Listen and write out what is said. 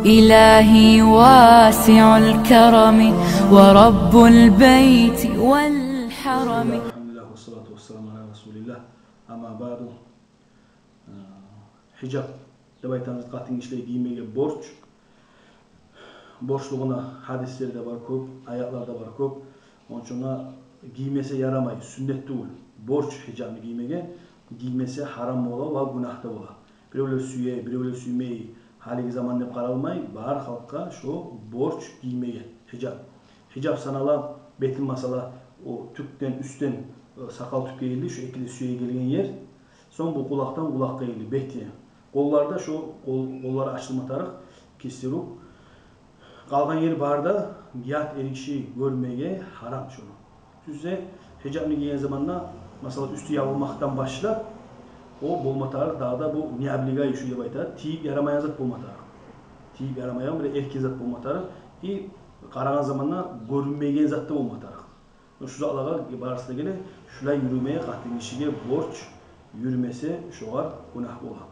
إلهي واسع الكرم ورب البيت والحرم. الحمد لله والصلاة والسلام على رسول الله. Ama بعد hicab debaytanız qatın işle giymege borç. Borçluğuna hadislerde var köp, ayaklarda var köp. Onun için giymese yaramay, sünnet değil. Borç hicabını giymese haram ola ve günah da ola. Birovlar süye, birovlar suymeyi haligi zaman deb qaralmay, bar halkka şu borç giymege hicab. Hicab sanala betin masala o tükten üstten sakal tükke geldi, şu ekili süye gelgen yer. Son bu kulaktan kulakka geldi, beti. Kollarda şu kolları açılmatarık, kestirip. Kalgan yeri barda yat erişi görmege haram şunu. Size hicabını giyen zamanla mesela üstü yavulmaktan başla o bolmatarık daha da bu niyabliga işi diye baytar. Tiyip yaramayan zat bolmatarık. Tiyip yaramayan bir erkek zat bolmatarık. Karagan zamanla görünmegen zat da bolmatarık. Şu zatlaga barasına gele şulay yürümeye katın işige borç yürümese şoğar günah bola.